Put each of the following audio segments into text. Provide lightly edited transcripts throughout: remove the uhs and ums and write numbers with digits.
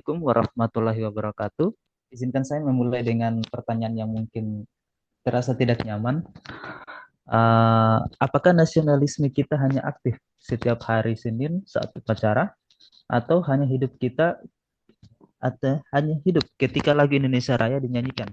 Assalamualaikum warahmatullahi wabarakatuh. Izinkan saya memulai dengan pertanyaan yang mungkin terasa tidak nyaman. Apakah nasionalisme kita hanya aktif setiap hari Senin saat upacara, atau hanya hidup ketika lagu Indonesia Raya dinyanyikan?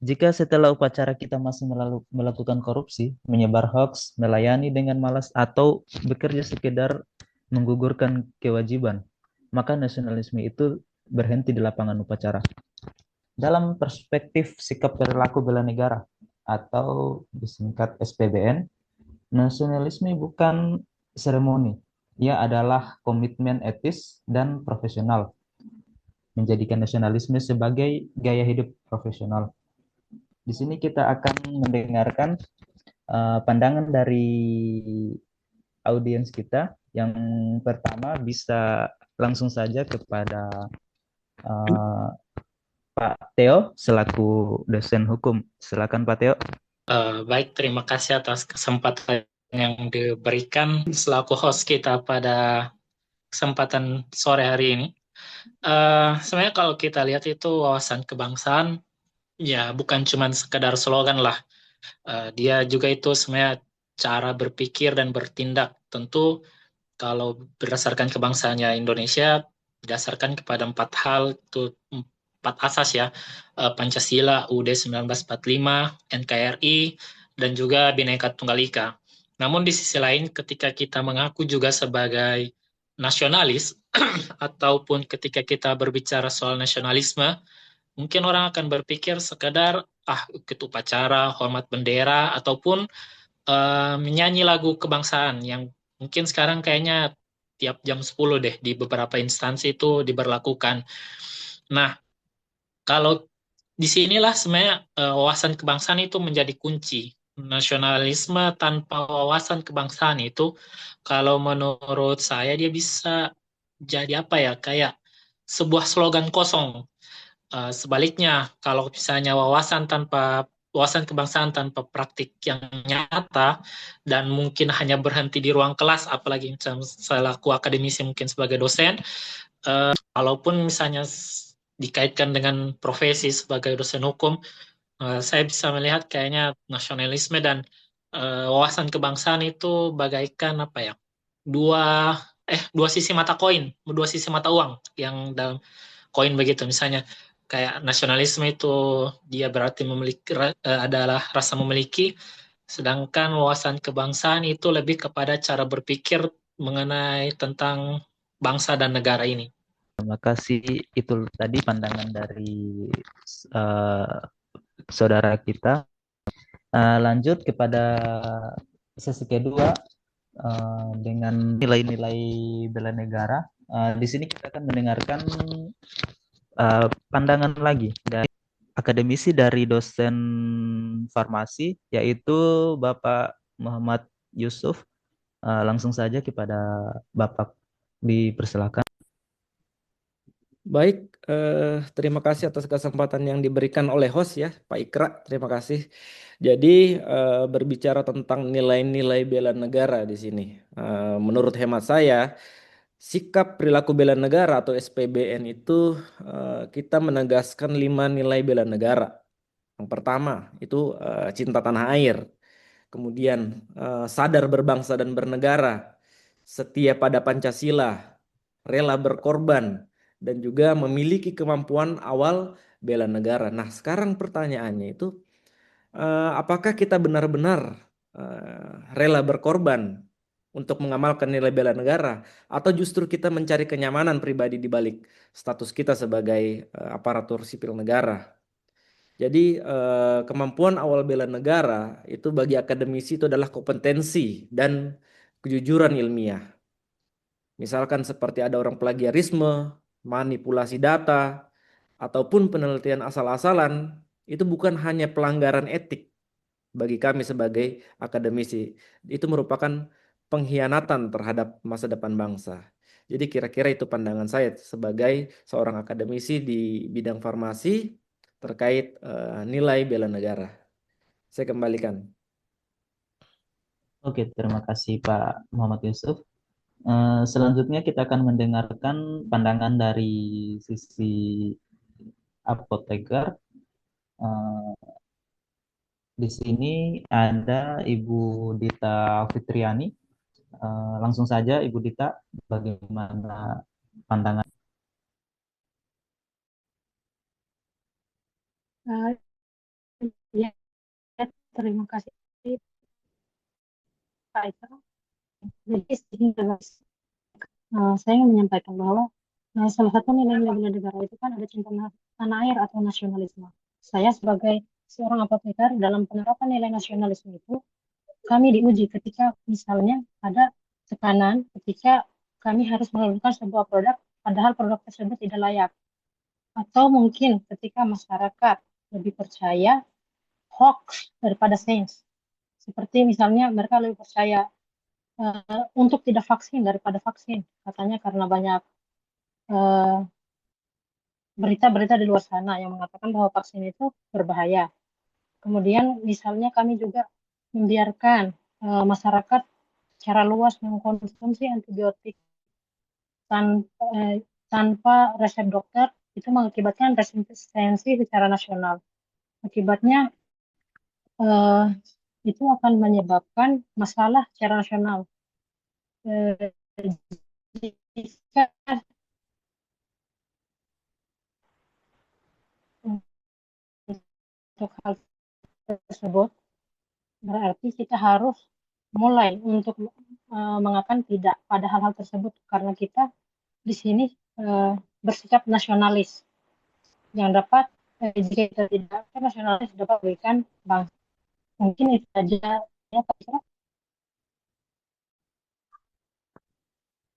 Jika setelah upacara kita masih melakukan korupsi, menyebar hoax, melayani dengan malas, atau bekerja sekedar menggugurkan kewajiban, maka nasionalisme itu berhenti di lapangan upacara. Dalam perspektif sikap perilaku bela negara atau disingkat SPBN, nasionalisme bukan seremoni. Ia adalah komitmen etis dan profesional, menjadikan nasionalisme sebagai gaya hidup profesional. Di sini kita akan mendengarkan pandangan dari audiens kita. Yang pertama bisa langsung saja kepada uh, Pak Teo selaku dosen hukum. Silakan Pak Teo. Baik, terima kasih atas kesempatan yang diberikan selaku host kita pada kesempatan sore hari ini. Sebenarnya kalau kita lihat itu wawasan kebangsaan, ya bukan cuma sekedar slogan lah. Dia juga itu sebenarnya cara berpikir dan bertindak. Tentu kalau berdasarkan kebangsaannya Indonesia, berdasarkan kepada empat hal, itu empat asas ya, Pancasila, UUD 1945, NKRI, dan juga Bhinneka Tunggal Ika. Namun di sisi lain, ketika kita mengaku juga sebagai nasionalis, ataupun ketika kita berbicara soal nasionalisme, mungkin orang akan berpikir sekadar, ikut upacara, hormat bendera, ataupun menyanyi lagu kebangsaan yang mungkin sekarang kayaknya tiap jam 10 deh di beberapa instansi itu diberlakukan. Nah, kalau di sinilah sebenarnya wawasan kebangsaan itu menjadi kunci. Nasionalisme tanpa wawasan kebangsaan itu, kalau menurut saya dia bisa jadi apa ya, kayak sebuah slogan kosong. Sebaliknya, kalau misalnya wawasan kebangsaan tanpa praktik yang nyata dan mungkin hanya berhenti di ruang kelas, apalagi misalnya selaku akademisi mungkin sebagai dosen, walaupun misalnya dikaitkan dengan profesi sebagai dosen hukum, saya bisa melihat kayaknya nasionalisme dan wawasan kebangsaan itu bagaikan apa ya? Dua dua sisi mata koin, dua sisi mata uang yang dalam koin begitu. Misalnya kayak nasionalisme itu dia berarti adalah rasa memiliki, sedangkan wawasan kebangsaan itu lebih kepada cara berpikir mengenai tentang bangsa dan negara ini. Terima kasih. Itu tadi pandangan dari uh, saudara kita. Lanjut kepada sesi kedua dengan nilai-nilai bela negara. Di sini kita akan mendengarkan pandangan lagi dari akademisi dari dosen farmasi, yaitu Bapak Muhammad Yusuf. Langsung saja kepada Bapak, dipersilakan. Baik, terima kasih atas kesempatan yang diberikan oleh host ya, Pak Ikra. Terima kasih. Jadi berbicara tentang nilai-nilai bela negara di sini, menurut hemat saya, sikap perilaku bela negara atau SPBN itu kita menegaskan 5 nilai bela negara. Yang pertama itu cinta tanah air, kemudian sadar berbangsa dan bernegara, setia pada Pancasila, rela berkorban, dan juga memiliki kemampuan awal bela negara. Nah, sekarang pertanyaannya itu, apakah kita benar-benar rela berkorban untuk mengamalkan nilai bela negara, atau justru kita mencari kenyamanan pribadi di balik status kita sebagai aparatur sipil negara? Jadi kemampuan awal bela negara itu bagi akademisi itu adalah kompetensi dan kejujuran ilmiah. Misalkan seperti ada orang plagiarisme, manipulasi data, ataupun penelitian asal-asalan, itu bukan hanya pelanggaran etik bagi kami sebagai akademisi. Itu merupakan pengkhianatan terhadap masa depan bangsa. Jadi kira-kira itu pandangan saya sebagai seorang akademisi di bidang farmasi terkait nilai bela negara. Saya kembalikan. Oke, terima kasih Pak Muhammad Yusuf. Selanjutnya kita akan mendengarkan pandangan dari sisi apoteker. Eh, di sini ada Ibu Dita Fitriani. Langsung saja Ibu Dita, bagaimana pandangan? Eh, ya, terima kasih Pak Eka. Jadi sehingga saya ingin menyampaikan bahwa salah satu nilai-nilai bela negara itu kan ada cinta tanah air atau nasionalisme. Saya sebagai seorang apoteker dalam penerapan nilai nasionalisme itu, kami diuji ketika misalnya ada tekanan ketika kami harus mengeluarkan sebuah produk padahal produk tersebut tidak layak. Atau mungkin ketika masyarakat lebih percaya hoax daripada sains. Seperti misalnya mereka lebih percaya untuk tidak vaksin daripada vaksin. Katanya karena banyak eh, berita-berita di luar sana yang mengatakan bahwa vaksin itu berbahaya. Kemudian misalnya kami juga membiarkan masyarakat secara luas mengkonsumsi antibiotik tanpa resep dokter, itu mengakibatkan resistensi secara nasional. Akibatnya eh, itu akan menyebabkan masalah secara nasional. Eh, Jika untuk hal tersebut, berarti kita harus mulai untuk mengatakan tidak pada hal-hal tersebut karena kita di sini eh, bersikap nasionalis yang dapat jika kita tidak nasionalis dapat berikan bangsa. Mungkin itu saja ya Pak Isra.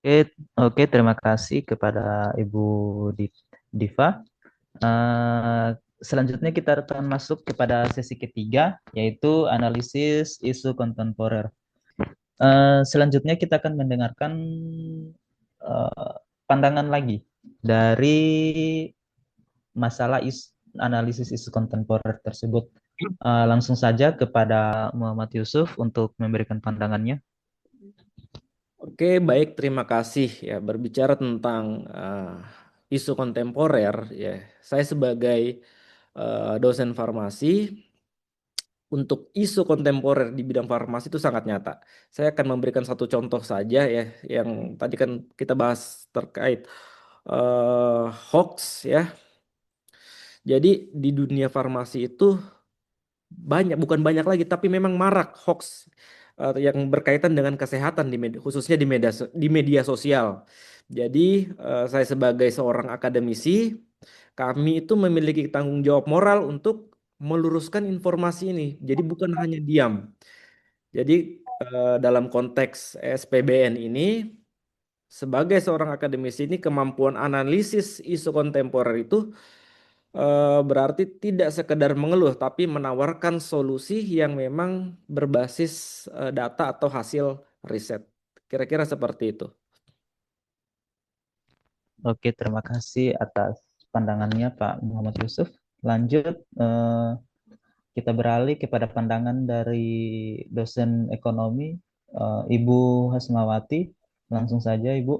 Oke, oke, terima kasih kepada Ibu Diva. Eh, Selanjutnya kita akan masuk kepada sesi ketiga, yaitu analisis isu kontemporer. Selanjutnya kita akan mendengarkan eh, pandangan lagi dari masalah analisis isu kontemporer tersebut. Langsung saja kepada Muhammad Yusuf untuk memberikan pandangannya. Oke, baik, terima kasih ya. Berbicara tentang isu kontemporer, ya, saya sebagai dosen farmasi untuk isu kontemporer di bidang farmasi itu sangat nyata. Saya akan memberikan satu contoh saja ya, yang tadi kan kita bahas terkait hoax ya. Jadi di dunia farmasi itu banyak, bukan banyak lagi, tapi memang marak hoax yang berkaitan dengan kesehatan khususnya di media sosial. Jadi saya sebagai seorang akademisi, kami itu memiliki tanggung jawab moral untuk meluruskan informasi ini. Jadi bukan hanya diam. Jadi dalam konteks SPBN ini, sebagai seorang akademisi ini kemampuan analisis isu kontemporer itu berarti tidak sekedar mengeluh, tapi menawarkan solusi yang memang berbasis data atau hasil riset. Kira-kira seperti itu. Oke, terima kasih atas pandangannya Pak Muhammad Yusuf. Lanjut, kita beralih kepada pandangan dari dosen ekonomi, Ibu Hasmawati. Langsung saja, Ibu.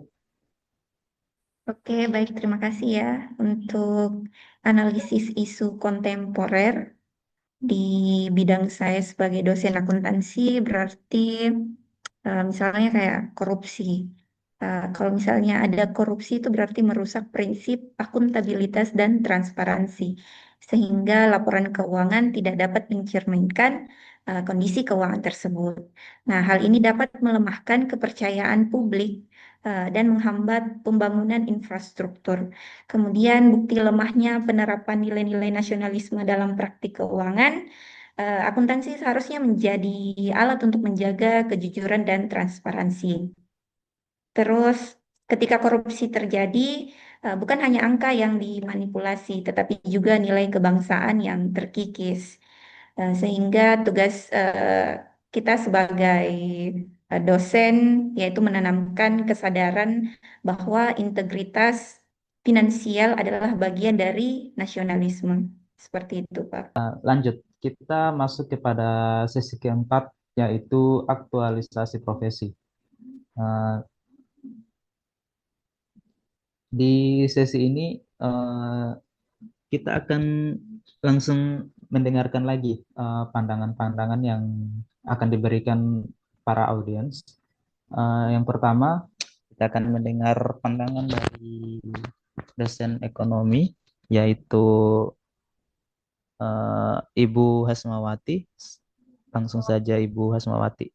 Oke, baik, terima kasih ya untuk analisis isu kontemporer di bidang saya sebagai dosen akuntansi berarti misalnya kayak korupsi. Kalau misalnya ada korupsi itu berarti merusak prinsip akuntabilitas dan transparansi, sehingga laporan keuangan tidak dapat mencerminkan kondisi keuangan tersebut. Nah, hal ini dapat melemahkan kepercayaan publik dan menghambat pembangunan infrastruktur. Kemudian bukti lemahnya penerapan nilai-nilai nasionalisme dalam praktik keuangan, akuntansi seharusnya menjadi alat untuk menjaga kejujuran dan transparansi. Terus, ketika korupsi terjadi, bukan hanya angka yang dimanipulasi, tetapi juga nilai kebangsaan yang terkikis. Sehingga tugas kita sebagai dosen yaitu menanamkan kesadaran bahwa integritas finansial adalah bagian dari nasionalisme. Seperti itu, Pak. Lanjut, kita masuk kepada sesi keempat, yaitu aktualisasi profesi. Eh, Di sesi ini kita akan langsung mendengarkan lagi pandangan-pandangan yang akan diberikan para audiens. Yang pertama, kita akan mendengar pandangan dari dosen ekonomi, yaitu Ibu Hasmawati. Langsung saja Ibu Hasmawati.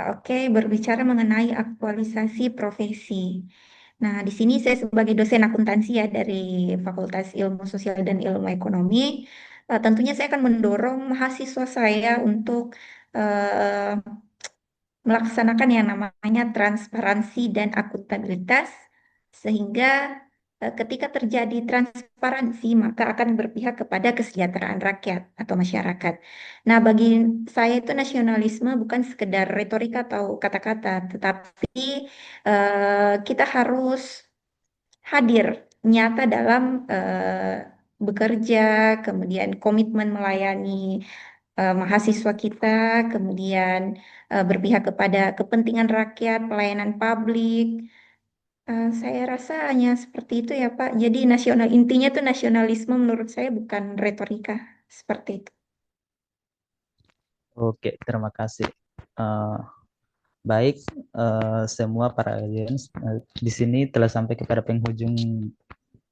Oke, berbicara mengenai aktualisasi profesi. Nah, di sini saya sebagai dosen akuntansi ya dari Fakultas Ilmu Sosial dan Ilmu Ekonomi, tentunya saya akan mendorong mahasiswa saya untuk eh, melaksanakan yang namanya transparansi dan akuntabilitas, sehingga ketika terjadi transparansi, maka akan berpihak kepada kesejahteraan rakyat atau masyarakat. Nah, bagi saya itu nasionalisme bukan sekedar retorika atau kata-kata, tetapi kita harus hadir nyata dalam bekerja, kemudian komitmen melayani mahasiswa kita, kemudian berpihak kepada kepentingan rakyat, pelayanan publik. Saya rasa hanya seperti itu ya Pak. Jadi intinya tuh nasionalisme menurut saya bukan retorika seperti itu. Oke, terima kasih. Baik, semua para audiens, di sini telah sampai kepada penghujung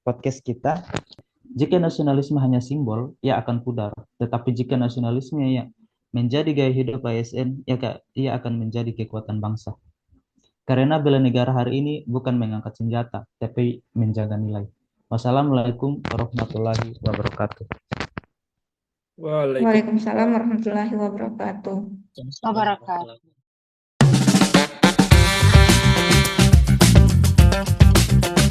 podcast kita. Jika nasionalisme hanya simbol, ia akan pudar. Tetapi jika nasionalisme yang menjadi gaya hidup ASN, ia akan menjadi kekuatan bangsa. Karena bela negara hari ini bukan mengangkat senjata, tapi menjaga nilai. Wassalamualaikum warahmatullahi wabarakatuh. Waalaikumsalam warahmatullahi wabarakatuh. Wabarakatuh.